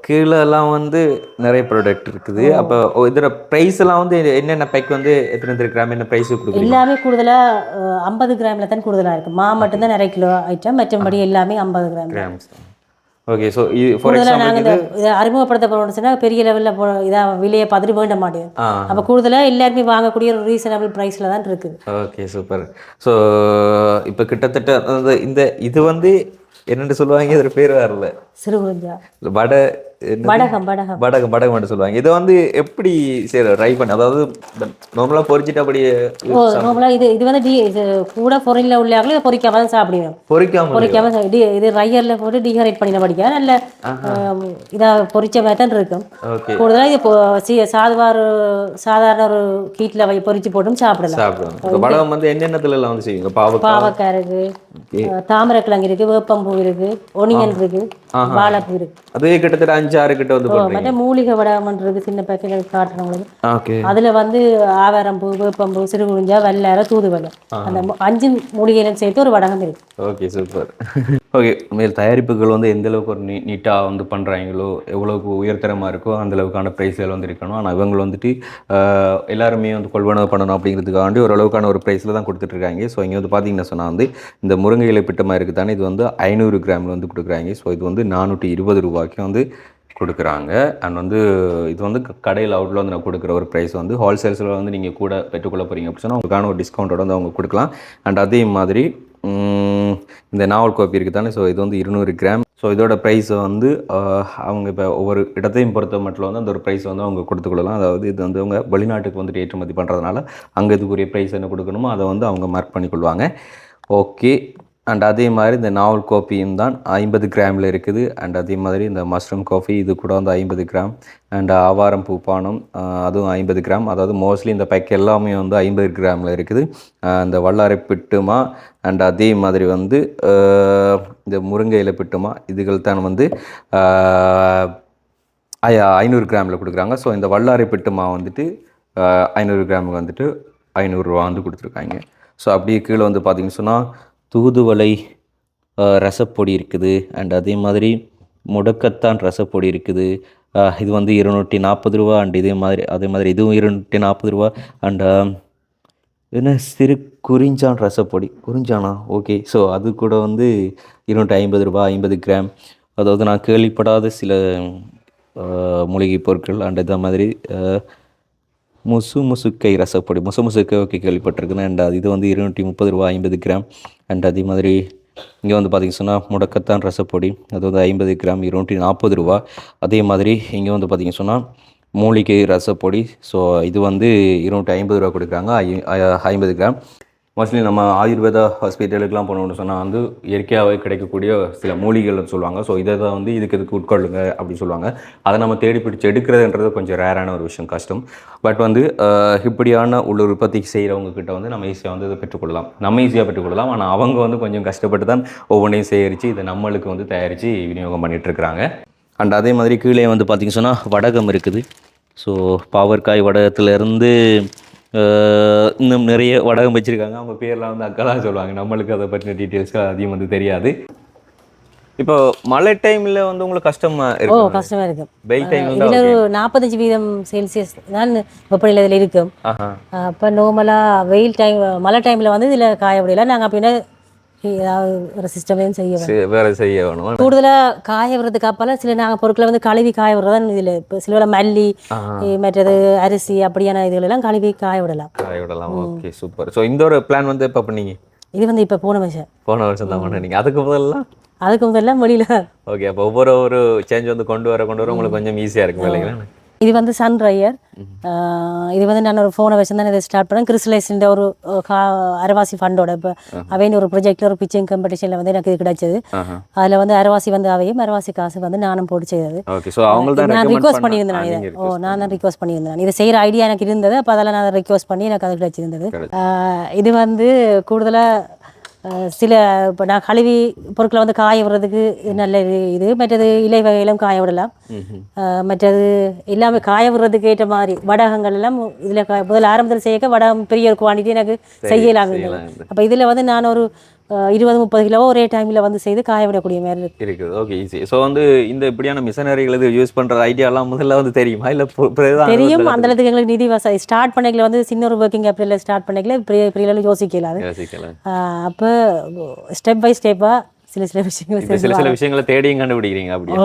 கீழெல்லாம் வந்து நிறைய ப்ராடக்ட் இருக்குது. அப்போ இதில் ப்ரைஸ் எல்லாம் வந்து என்னென்ன பேக் வந்து எத்தனை கிராம் என்ன ப்ரைஸ் கொடுக்குறீங்க? எல்லாமே கூடுதலாக 50 கிராமில் தான் கூடுதலாக இருக்குது. மட்டும்தான் நிறைய கிலோ ஐட்டம், மற்றபடி எல்லாமே 50 grams. Okay, so for example நாங்கள் இதை அறிமுகப்படுத்த போகிறோம்னு சொன்னால் பெரிய லெவலில் இதாக விலையை பார்த்துட்டு வேண்ட மாட்டேன். அப்போ கூடுதலாக எல்லாருமே வாங்கக்கூடிய ஒரு ரீசனபிள் ப்ரைஸில் தான் இருக்குது. Okay, super. ஸோ இப்போ கிட்டத்தட்ட இந்த இது வந்து என்னென்னு சொல்லுவாங்க, இதோட பேர் வரல, சிறுகுறிஞ்சா வடகம் மட்டும் சொல்லுவாங்க. இதை வந்து எப்படி சரி ட்ரை பண்ண, அதாவது நார்மலாக பொரிச்சிட்டு அப்படியே நார்மலாக இது வந்து இது கூட பொரியலில் உள்ளாங்களே இதை பொரிக்காம தான் சாப்பிடுவேன். பொரிக்காம இது ரையரில் போட்டு டீஹரைட் பண்ணின படிக்க நல்ல இதாக பொரிச்ச மாதிரி தான் இருக்கும். கூடுதலாக இது சாதாரண ஒரு ஹீட்டில் பொரிச்சு போட்டும் சாப்பிடலாம். வடகம் வந்து என்னென்னத்துல எல்லாம் வந்து செய்வீங்க? பாவக்காய் இருக்கு, தாமரைக்கிழங்கு இருக்கு, வேப்பம்பூ இருக்கு, ஒனியன் இருக்கு, வாழைப்பூ இருக்கு. அதே கிட்டத்தட்ட 5-6 கிட்ட வந்து மற்ற மூலிகை வடகம்ன்றது சின்ன பேக்கெட் காட்டுறவங்களுக்கு. அதுல வந்து ஆவாரம்பூ, வேப்பம்பூ, சிறுகுறிஞ்சா, வெள்ளார, தூதுவளை, அந்த 5 மூலிகையிலும் சேர்த்து ஒரு வடகம் இருக்கு. Okay, super. ஓகே, மேல் தயாரிப்புகள் வந்து எந்த அளவுக்கு ஒரு நீட்டாக வந்து பண்ணுறாங்களோ, எவ்வளோக்கு உயர்தரமாக இருக்கோ அந்த அளவுக்கான ப்ரைஸ்கள் வந்து இருக்கணும். ஆனால் இவங்க வந்துட்டு எல்லாருமே வந்து கொள்வனவு பண்ணணும் அப்படிங்கிறதுக்காண்டி ஓரளவுக்கான ஒரு ப்ரைஸில் தான் கொடுத்துட்ருக்காங்க. ஸோ இங்கே வந்து பார்த்தீங்கன்னா சொன்னால் வந்து இந்த முருங்கை இலை பிட்டமாக இருக்குது தானே, இது வந்து 500 கிராமில் வந்து கொடுக்குறாங்க. ஸோ இது வந்து 420 ரூபாய்க்கு வந்து கொடுக்குறாங்க. அண்ட் வந்து இது வந்து கடையில் அவுட்டில் வந்து நான் கொடுக்குற ஒரு ப்ரைஸ் வந்து ஹோல்சேல்ஸில் வந்து நீங்கள் கூட பெற்றுக்கொள்ள போகிறீங்க அப்படின்னு சொன்னால் உங்களுக்கான ஒரு டிஸ்கவுண்ட்டோட வந்து அவங்க கொடுக்கலாம். அண்ட் அதே மாதிரி இந்த நாவல் காஃபி இருக்குது தானே, ஸோ இது வந்து 200 கிராம். ஸோ இதோட ப்ரைஸை வந்து அவங்க இப்போ ஒவ்வொரு இடத்தையும் பொறுத்த மட்டும் வந்து அந்த ஒரு ப்ரைஸ் வந்து அவங்க கொடுத்துக்கொள்ளலாம். அதாவது இது வந்து அவங்க வெளிநாட்டுக்கு வந்துட்டு ஏற்றுமதி பண்ணுறதுனால அங்கே இதுக்குரிய ப்ரைஸ் என்ன கொடுக்கணுமோ அதை வந்து அவங்க மார்க் பண்ணிக்கொள்வாங்க. ஓகே, அண்ட் அதே மாதிரி இந்த நாவல் காஃபியும் தான் 50 கிராமில் இருக்குது. அண்ட் அதே மாதிரி இந்த மஷ்ரூம் காஃபி இது கூட வந்து 50 கிராம். அண்ட் ஆவாரம் பூப்பானம் அதுவும் 50 கிராம். அதாவது மோஸ்ட்லி இந்த பேக் எல்லாமே வந்து 50 கிராமில் இருக்குது. இந்த வல்லாரை பிட்டுமா அண்ட் அதே மாதிரி வந்து இந்த முருங்கை இலை பிட்டுமா இதுகள் தான் வந்து 500 கிராமில் கொடுக்குறாங்க. ஸோ இந்த வல்லாரை பிட்டுமா வந்துட்டு 500 கிராமுக்கு வந்துட்டு 500 ரூபா வந்து கொடுத்துருக்காங்க. ஸோ அப்படியே கீழே வந்து பார்த்திங்கன்னு சொன்னால் தூதுவளை ரசப்பொடி இருக்குது. அண்ட் அதே மாதிரி முடக்கத்தான் ரசப்பொடி இருக்குது. இது வந்து 240 ரூபா. அண்ட் அதே மாதிரி இதுவும் 240 ரூபா. அண்ட் என்ன சிறு குறிஞ்சான் ரசப்பொடி, குறிஞ்சானா, ஓகே. ஸோ அது கூட வந்து 250 ரூபா, 50 கிராம். அதாவது நான் கேள்விப்படாத சில மூலிகை பொருட்கள். அண்ட் அதே மாதிரி முசுக்கை ரசப்பொடி, முசுக்கை ஓகே கேள்விப்பட்டிருக்குன்னு. அண்ட் இது வந்து 230 ரூபா, 50 கிராம். அண்ட் அதே மாதிரி இங்கே வந்து பார்த்திங்க சொன்னால் முடக்கத்தான் ரசப்பொடி அது வந்து 50 கிராம் 240 ரூபா. அதே மாதிரி இங்கே வந்து பார்த்திங்க சொன்னால் மூலிகை ரசப்பொடி. ஸோ இது வந்து 250 ரூபா கொடுக்குறாங்க 50 கிராம். மோஸ்ட்லி நம்ம ஆயுர்வேதா ஹாஸ்பிட்டலுக்கெலாம் போனோம்னு சொன்னால் வந்து இயற்கையாகவே கிடைக்கக்கூடிய சில மூலிகைகள்னு சொல்லுவாங்க. ஸோ இதை தான் வந்து இதுக்கு உட்கொள்ளுங்க அப்படின்னு சொல்லுவாங்க. அதை நம்ம தேடி பிடிச்சி எடுக்கிறதுன்றது கொஞ்சம் ரேரான ஒரு விஷயம், கஷ்டம். பட் வந்து இப்படியான உள்ள உற்பத்தி செய்கிறவங்கக்கிட்ட வந்து நம்ம ஈஸியாக வந்து இதை பெற்றுக்கொள்ளலாம். ஆனால் அவங்க வந்து கொஞ்சம் கஷ்டப்பட்டு தான் ஒவ்வொன்றையும் சேகரித்து இதை நம்மளுக்கு வந்து தயாரித்து விநியோகம் பண்ணிகிட்ருக்குறாங்க. அண்ட் அதே மாதிரி கீழே வந்து பார்த்திங்க சொன்னால் வடகம் இருக்குது. ஸோ பாவற்காய் வடகத்துலேருந்து இன்னும் நிறைய வடகம் வச்சுருக்காங்க. அவங்க பேர்லாம் வந்து அக்கா தான் சொல்லுவாங்க. நம்மளுக்கு அதை பற்றின டீட்டெயில்ஸ்க்கு அதிகம் வந்து தெரியாது. இப்போ மழை டைம்ல வந்து உங்களுக்கு கஷ்டமா ஓ இருக்கு, கஷ்டமாக இருக்கும். வெயில் டைம்ல இதில் ஒரு 45°C தான் வெப்பநிலை இதில் இருக்கும். ஆஹா அப்போ நார்மலாக வெயில் டைம் மழை டைமில் வந்து இதில் காய விடல. நாங்கள் அப்படின்னா ஏதாவது ஒரு சிஸ்டமையும் செய்ய வேணும். வேற செய்ய வேணும். கூடுதலாக காய விடுறதுக்கு அப்பால சில நாங்கள் பொருட்களை வந்து கழுவி காய விடுறதான் இதில். இப்போ சில மல்லி மற்றது அரிசி அப்படியான இதுகளெல்லாம் கழுவி காய விடலாம். காய விடலாம். Okay super. ஸோ இந்த ஒரு பிளான் வந்து எப்போ பண்ணீங்க? இது வந்து இப்போ போன வருஷம் தான் பண்ணீங்க. அதுக்கு முதல்ல அதுக்கு முதல்லாம் வெளியில். ஓகே, அப்போ ஒவ்வொரு சேஞ்ச் வந்து கொண்டு வர உங்களுக்கு கொஞ்சம் ஈஸியாக இருக்கும் இல்லைங்களா? இது வந்து சன் ட்ரையர். இது வந்து நான் ஒரு போன வருஷம் தான் இதை ஸ்டார்ட் பண்ணேன். கிறிஸ்டலைஸ்ன்ற ஒரு அரவாசி ஃபண்டோட இப்போ அவைன்னு ஒரு ப்ரொஜெக்டில் ஒரு பிச்சிங் காம்படிஷனில் வந்து எனக்கு இது கிடைச்சது. அதில் வந்து அரவாசி வந்து அவையும் அரவாசி காசு வந்து நானும் போட்டு செய்தது. நான் ரிக்வஸ்ட் பண்ணியிருந்தேன் இதை. நான் தான் ரிக்வஸ்ட் பண்ணியிருந்தேன். இதை செய்கிற ஐடியா எனக்கு இருந்தது. அப்போ அதெல்லாம் நான் ரிக்வஸ்ட் பண்ணி எனக்கு அது கிடைச்சிருந்தது. இது வந்து கூடுதலாக சில இப்போ நான் கழுவி பொருட்களை வந்து காய விடுறதுக்கு நல்ல இது. மற்றது இலை வகையிலும் காய விடலாம். மற்றது எல்லாமே காய விடுறதுக்கு ஏற்ற மாதிரி வடகங்கள் எல்லாம் இதில் முதல்ல ஆரம்பத்தில் செய்ய வடகம் பெரிய ஒரு குவான்டிட்டி எனக்கு செய்யலாம் இருந்தது. அப்போ இதில் வந்து நான் ஒரு 20-30 கிலோ ஒரே டைமில் வந்து செய்து காய விடக்கூடிய மாதிரி இருக்குது. Okay, easy. ஸோ வந்து இந்த இப்படியான மிஷனரிகள் இது யூஸ் பண்ணுற ஐடியாலாம் முதல்ல வந்து தெரியுமா இல்லை தெரியும்? அந்த அளவுக்கு எங்களுக்கு நிதி வசதி ஸ்டார்ட் பண்ணிக்கல வந்து சின்ன ஒரு ஒர்க்கிங் கேபிட்டலில் ஸ்டார்ட் பண்ணிக்கல பெரிய யோசிக்கலாம். அப்போ ஸ்டெப் பை ஸ்டெப்பாக சில விஷயங்களை தேடியும் கண்டுபிடிக்கிறீங்க அப்படியே.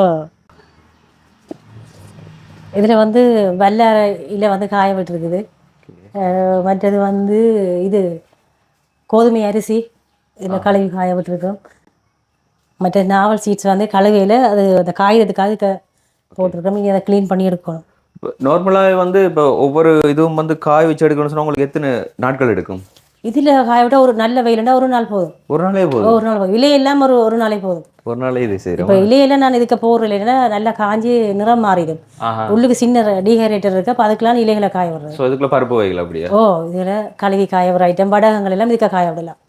இதில் வந்து வல்லாரையில் வந்து காய விட்டுருக்குது. மற்றது வந்து இது கோதுமை அரிசி இதில் கழுவி காய விட்டுருக்கோம். மற்ற நாவல் சீட்ஸ் வந்து கழுவையில் அது அந்த காய்கிறதுக்காக போட்டிருக்கோம். நீங்கள் அதை க்ளீன் பண்ணி எடுக்கணும். நார்மலாக வந்து இப்போ ஒவ்வொரு இதுவும் வந்து காய வச்சு எடுக்கணும்னு சொன்னால் உங்களுக்கு எத்தனை நாட்கள் எடுக்கும்? இதில் காய விட்டால் ஒரு நல்ல வெயிலுண்டா ஒரு நாள் போதும். ஒரு நாளே போதும். இலையெல்லாம் ஒரு நாளே போதும். ஒரு நாளே இது சரி. இப்போ இலையெல்லாம் நான் இதுக்கு போடுற இல்லைன்னா நல்லா காஞ்சி நிறம் மாறிடும். உள்ளுக்கு சின்ன டீஹைட்ரேட்டர் இருக்கு. அப்போ அதுக்கெல்லாம் இலைகளை காய விடுறது. ஸோ இதுக்குள்ள பருப்பு வைக்கல அப்படியே? இதில் கழுவி காய விடுற ஐட்டம் வடகங்கள் எல்லாம் இதுக்கு காய விடலாம்.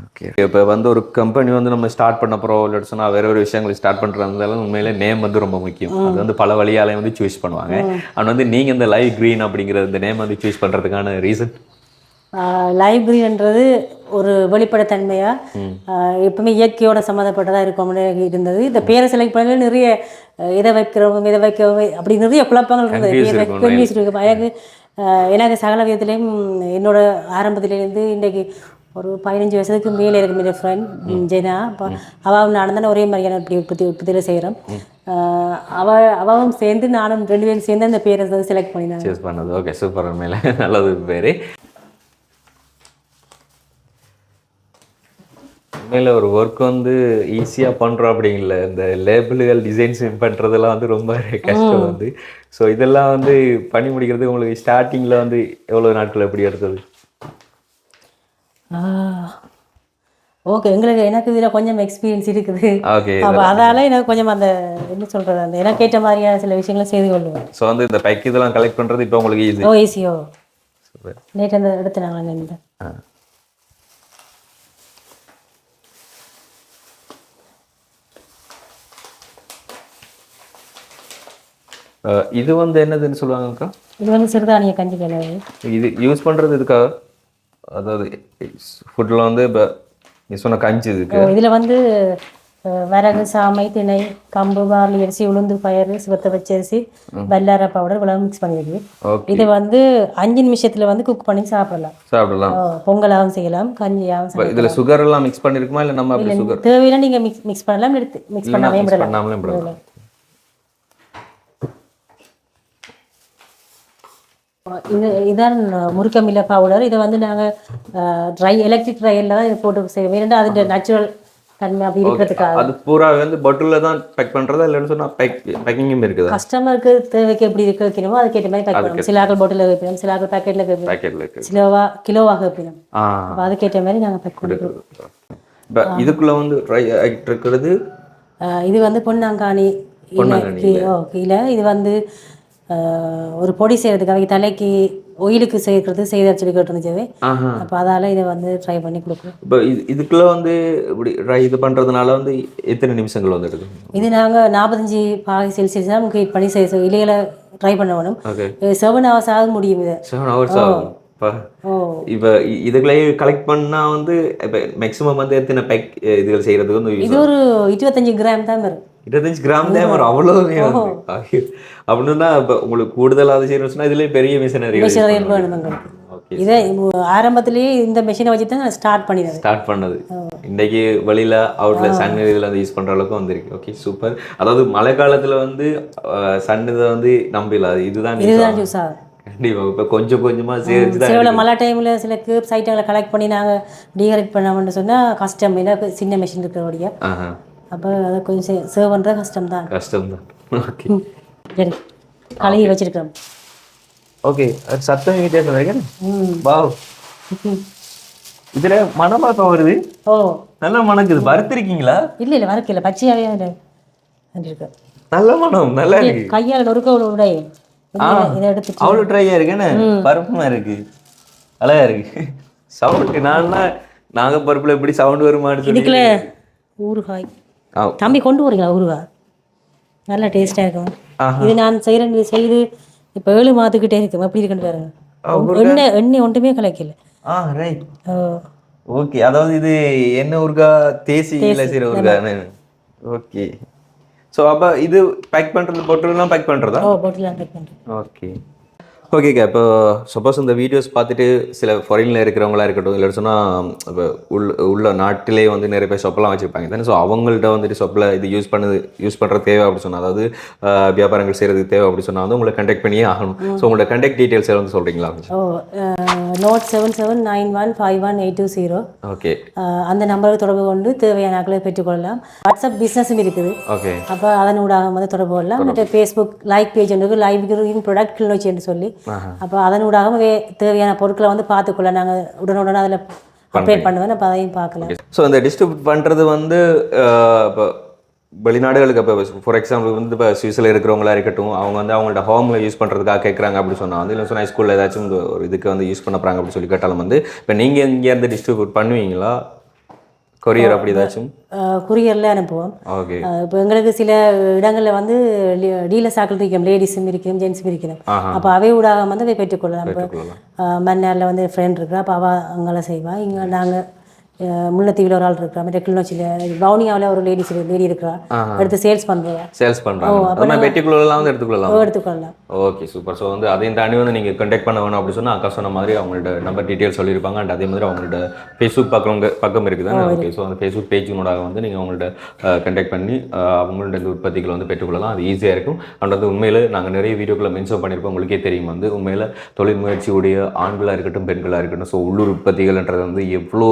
ஓகே. இப்போ வந்து ஒரு கம்பெனி வந்து நம்ம ஸ்டார்ட் பண்ண போகிறோம் இல்லை சொன்னால் வேற ஒரு விஷயங்கள் ஸ்டார்ட் பண்ணுறதுனால உண்மையிலே நேம் வந்து ரொம்ப முக்கியம். அது வந்து பல வழியாலையும் வந்து சூஸ் பண்ணுவாங்க. ஆனால் வந்து நீங்கள் இந்த லைவ் க்ரீன் அப்படிங்கிற இந்த நேம் வந்து சூஸ் பண்ணுறதுக்கான ரீசன்? லைப்ரரின்றது ஒரு வெளிப்படைத்தன்மையாக எப்பவுமே இயற்கையோட சம்மந்தப்பட்டதாக இருக்கும்னு இருந்தது. இந்த பேரை செலக்ட் பண்ணல நிறைய இதை வைக்கிறவங்க அப்படி நிறைய குழப்பங்கள் இருந்தது. எனக்கு சகல விதத்துலேயும் என்னோட ஆரம்பத்திலேருந்து இன்றைக்கு ஒரு 15 வருஷத்துக்கு மேலே இருக்கும் என் ஃப்ரெண்ட் ஜெனா. இப்போ அவள் நானும் தானே ஒரே மாதிரியான உற்பத்தியில் செய்கிறோம். அவவும் சேர்ந்து நானும் 2 பேரும் சேர்ந்து அந்த பேரை செலக்ட் பண்ணினேன். Okay, super. உண்மையில நல்லது பேர். உண்மையில் ஒரு ஒர்க் வந்து ஈஸியாக பண்ணுறோம் அப்படிங்கல. இந்த லேபிள்கள் டிசைன்ஸ் பண்ணுறதெல்லாம் வந்து ரொம்ப கஷ்டம் வந்து. ஸோ இதெல்லாம் வந்து பண்ணி முடிக்கிறது உங்களுக்கு ஸ்டார்டிங்கில் வந்து எவ்வளோ நாட்கள் எப்படி எடுத்தது? ஓகே, எனக்கு இதில் கொஞ்சம் எக்ஸ்பீரியன்ஸ் இருக்குது. ஓகே, அப்போ அதால் எனக்கு கொஞ்சம் அந்த என்ன சொல்கிறது அந்த எனக்கு ஏற்ற மாதிரியான சில விஷயங்களை செய்து கொள்ளுவேன். ஸோ வந்து இந்த பேக் இதெல்லாம் கலெக்ட் பண்ணுறது இப்போ உங்களுக்கு ஈஸியோ நேற்று அந்த இடத்த நாங்கள் நின்றேன். இது வந்து என்னதுன்னு சொல்லுவாங்கக்கா? இது வந்து சிறுதானிய கஞ்சி கிழங்கு. இது யூஸ் பண்ணுறது இதுக்காக, அதாவது ஃபுட்டில் வந்து இப்போ நீ சொன்ன கஞ்சி இதுக்கு இதில் வந்து வரகு, சாமை, திணை, கம்பு, பார்லி அரிசி, உளுந்து, பயறு, சிவத்த பச்சரிசி, வல்லார பவுடர் இவ்வளவு மிக்ஸ் பண்ணியிருக்கு. இது வந்து 5 நிமிஷத்தில் வந்து குக் பண்ணி சாப்பிடலாம். பொங்கலாகவும் செய்யலாம், கஞ்சியாகவும் செய்யலாம். இதில் சுகர் எல்லாம் மிக்ஸ் பண்ணியிருக்குமா இல்லை நம்ம அப்படி சுகர் தேவையில்லை நீங்கள் மிக்ஸ் பண்ணலாம், எடுத்து மிக்ஸ் பண்ணாமே விடலாம். இதுதான் முருக்கமில்லை பவுடர். இதை வந்து நாங்கள் எலக்ட்ரிக் ட்ரையரில் தான் இதை போட்டு செய்வோம். ஏன்னா அது நேச்சுரல் தன்மை அப்படி இருக்கிறதுக்காக. அது பூரா வந்து பாட்டிலில் தான் பேக் பண்ணுறதா இல்லைன்னு சொன்னால் பேக்கிங்கும் இருக்குது. கஸ்டமருக்கு தேவைக்கு எப்படி வைக்கணுமோ அதுக்கேற்ற மாதிரி பேக் பண்ணுவோம். சில ஆக்கள் பாட்டிலில் வைக்கணும், சில ஆக்கள் பேக்கெட்டில் வைக்கணும், சிலவா கிலோவாக வைக்கணும். அதுக்கேற்ற மாதிரி நாங்கள் பேக் பண்ணுறோம். இதுக்குள்ளே வந்து ட்ரை இருக்கிறது இது வந்து பொன்னாங்கானி கீழே. இது வந்து ஒரு பொடி செய்கிறதுக்காக தலைக்கு ஒயிலுக்கு செய்கிறது செய்தடிச்சுட்டு இருந்துச்சு. அப்போ அதால் இதை வந்து ட்ரை பண்ணி கொடுக்குறோம். இப்போ இதுக்குள்ளே வந்து இப்படி இது பண்ணுறதுனால வந்து எத்தனை நிமிஷங்கள் வந்து எடுக்கும்? இது நாங்கள் 45°C தான் ஹீட் பண்ணி இலைகளை ட்ரை பண்ண வேணும். 7 hours ஆக முடியும். இது 7 hours ஆகும். ஓ இப்போ இதுக்குள்ளேயே கலெக்ட் பண்ணா வந்து இப்போ மேக்ஸிமம் வந்து எத்தனை பேக் இதுகள் செய்யறதுக்கு வந்து இது ஒரு 25 கிராம் தான் வரும். 25 கிராம் தான் வரும், அவ்வளோவே வந்து அப்படின்னா இப்போ உங்களுக்கு கூடுதலாக அது செய்யணும்னு சொன்னா இதுலேயே பெரிய மிஷினரி மிஷினரிகள் வேணும் எங்களுக்கு. ஓகே, இதை ஆரம்பத்திலேயே இந்த மிஷினை வச்சு தான் ஸ்டார்ட் பண்ணிடுறது. ஸ்டார்ட் பண்ணது இன்னைக்கு வெளியில அவுட்ல சன் இதில் வந்து யூஸ் பண்ற அளவுக்கு வந்திருக்கு. Okay super. அதாவது மழை காலத்துல வந்து சன் இதை வந்து நம்பல, அது இதுதான் யூஸ் ஆகும். கண்டிப்பா இப்போ கொஞ்சம் கொஞ்சமா சேர்த்து தான் சில மழை டைமில் சில கேப்ஸ் ஐட்டங்களை கலெக்ட் பண்ணி நாங்கள் டீகரெக்ட் பண்ணோம்னு சொன்னால் கஷ்டம், இல்லை சின்ன மிஷின் இருக்கிறபடியா. அப்போ அதை கொஞ்சம் சேவ் பண்ணுறது கஷ்டம் தான். ஓகே சரி, கழுவி வச்சிருக்கிறோம். ஓகே, சத்தம் வித்தியாசம் இருக்கேன். வாவ், இதுல மனமா இப்போ வருது. ஓ நல்ல மணக்குது. வறுத்திருக்கீங்களா? இல்லை இல்லை வறுக்கல, பச்சையாகவே அதில் இருக்கு. நல்ல மனம், நல்லா இருக்கு. கையால் நொறுக்க உடைய இதை எடுத்துட்டு அவ்வளோ ட்ரையா இருக்குன்னு பருப்புமா இருக்கு, அழகா இருக்கு. சவுண்டு நாங்க பருப்புல எப்படி சவுண்ட் வருமானு இதுக்குள்ள ஊறுகாய் தம்பி கொண்டு வரீங்களா? ஊறுகாய் நல்லா டேஸ்டா இருக்கும். இது நான் செய்து இப்போ 7 மாதத்துக்கிட்டே இருக்கும். எப்படி இருக்குன்னு பாருங்க. எண்ணெய் ஒன்றுமே கலக்கல. ரைட். ஓகே, அதாவது இது என்ன ஊறுகா? தேசியில செய்யற ஊறுகா. ஓகே, ஸோ அப்போ இது பேக் பண்ணுறது, பொட்டிலாம் பேக் பண்ணுறதா? பொட்டிலாம் பேக் பண்ணுறேன். ஓகே ஓகேக்கா. இப்போ சப்போஸ் இந்த வீடியோஸ் பார்த்துட்டு சில ஃபாரினில் இருக்கிறவங்களா இருக்கட்டும், இல்லை சொன்னால் இப்போ உள்ள நாட்டிலே வந்து நிறைய பேர் ஷாப்பெல்லாம் வச்சுருப்பாங்க தானே. ஸோ அவங்கள்ட்ட வந்துட்டு ஷாப்பில் இது யூஸ் பண்ணுறது தேவை அப்படி சொன்னால், அதாவது வியாபாரங்கள் செய்கிறது தேவை அப்படி சொன்னால் வந்து உங்களை கண்டெக்ட் பண்ணியே ஆகணும். ஸோ உங்களோட கண்டெக்ட் டீட்டெயில்ஸ் வந்து சொல்கிறீங்களா? Note 77915180. ஓகே, அந்த நம்பருக்கு தொடர்பு கொண்டு தேவையான ஆட்களை பெற்றுக்கொள்ளலாம். வாட்ஸ்அப் பிஸ்னஸும் இருக்குது. ஓகே, அப்போ அதன் ஊடாக வந்து தொடர்பு கொள்ளலாம். மற்ற ஃபேஸ்புக் லைக் பேஜ் இருக்குது, லைவ் கிரீன் ப்ராடக்ட் கிளிநொச்சி என்று சொல்லி. அப்போ அதன் ஊடாக தேவையான பொருட்களை வந்து பார்த்துக்கொள்ள நாங்கள் உடனுடன் அதில் அப்டேட் பண்ணுவேன். அப்போ அதையும் பார்க்கலாம். ஸோ இந்த டிஸ்ட்ரிபியூட் பண்ணுறது வந்து இப்போ வெளிநாடுகளுக்கு, இப்போ ஃபார் எக்ஸாம்பிள் வந்து இப்போ சுவிஸில் இருக்கிறவங்களா இருக்கட்டும், அவங்க வந்து அவங்கள்ட்ட ஹோமில் யூஸ் பண்ணுறதுக்காக கேட்குறாங்க அப்படி சொன்னால் வந்து, இல்லை சொன்னால் ஸ்கூலில் ஏதாச்சும் ஒரு இதுக்கு வந்து யூஸ் பண்ண போகிறாங்க அப்படி சொல்லி கேட்டாலும் வந்து, இப்போ நீங்கள் இங்கேருந்து டிஸ்ட்ரிபியூட் பண்ணுவீங்களா? கொரியர் அப்படி ஏதாச்சும்? கொரியரில் அனுப்புவோம். ஓகே, இப்போ எங்களுக்கு சில இடங்களில் வந்து டீலர்ஸ் ஆக்கள் இருக்கும், லேடிஸும் இருக்கும், ஜென்ஸும் இருக்கணும். அப்போ அவை ஊடாக வந்து அவை பெற்றுக்கொள்ளலாம். இப்போ மன்னாரில் வந்து ஃப்ரெண்ட் இருக்கிறா, அப்போ அவள் அங்கெல்லாம் செய்வாள். இங்கே நாங்கள் முல்லைத்தீவில் ஒரு ஆள் இருக்கிறா, மற்ற கிளிநொச்சியில் பவுனியாவில் ஒரு லேடி இருக்கிறா, எடுத்து சேல்ஸ் பண்ணுறாங்க. பெட்டிக்குள்ளலாம் வந்து எடுத்துக்கொள்ளலாம். Okay super. ஸோ வந்து அதையும் தாண்டி வந்து நீங்கள் கான்டாக்ட் பண்ண வேணும் அப்படி சொன்னால் அக்கா சொன்ன மாதிரி அவங்களோட நம்பர் டீட்டெயில் சொல்லியிருப்பாங்க. அண்ட் அதே மாதிரி அவங்களோட ஃபேஸ்புக் பக்கம் இருக்குது. ஓகே, ஸோ அந்த ஃபேஸ்புக் பேஜினோடாக வந்து நீங்கள் அவங்கள்ட்ட கான்டாக்ட் பண்ணி அவங்களோட இந்த உற்பத்திகளை வந்து பெற்றுக்கொள்ளலாம். அது ஈஸியாக இருக்கும். அண்ட் வந்து உண்மையில் நாங்கள் நிறைய வீடியோக்களை மென்ஷன் பண்ணியிருப்போம். உங்களுக்கே தெரியும் வந்து உண்மையில் தொழில் முயற்சியுடைய ஆண்களாக இருக்கட்டும் பெண்களாக இருக்கட்டும், ஸோ உள்ளூர் உற்பத்திகள்ன்றது வந்து எவ்வளோ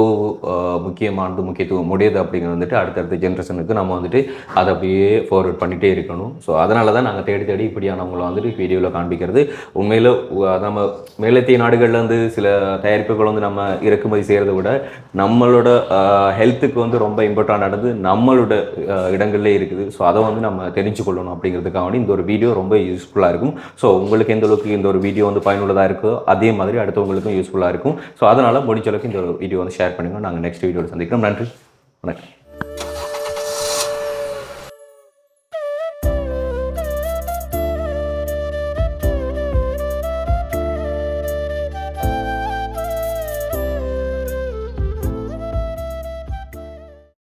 முக்கியத்துவம் உடையது அப்படிங்கிறது வந்துட்டு அடுத்தடுத்த ஜென்ரேஷனுக்கு நம்ம வந்துட்டு அதை அப்படியே ஃபார்வர்ட் பண்ணிகிட்டே இருக்கணும். ஸோ அதனால தான் நாங்கள் தேடி இப்படியானவங்களை வந்துட்டு வீடியோவில் காண்பிக்கிறது. உண்மையில் நம்ம மேலத்திய நாடுகளில் வந்து சில தயாரிப்புகள் வந்து நம்ம இறக்குமதி செய்கிறத விட நம்மளோட ஹெல்த்துக்கு வந்து ரொம்ப இம்பார்ட்டண்டானது நம்மளோட இடங்கள்லே இருக்குது. ஸோ அதை வந்து நம்ம தெரிஞ்சு கொள்ளணும் அப்படிங்கிறதுக்காக வேண்டி இந்த ஒரு வீடியோ ரொம்ப யூஸ்ஃபுல்லாக இருக்கும். ஸோ உங்களுக்கு எந்த அளவுக்கு இந்த ஒரு வீடியோ வந்து பயனுள்ளதாக இருக்கோ அதே மாதிரி அடுத்தவங்களுக்கும் யூஸ்ஃபுல்லாக இருக்கும். ஸோ அதனால் முடிஞ்ச அளவுக்கு இந்த ஒரு வீடியோ வந்து ஷேர் பண்ணுங்கள். நாங்கள் நெக்ஸ்ட் வீடியோவில் சந்திக்கிறோம். நன்றி, வணக்கம்.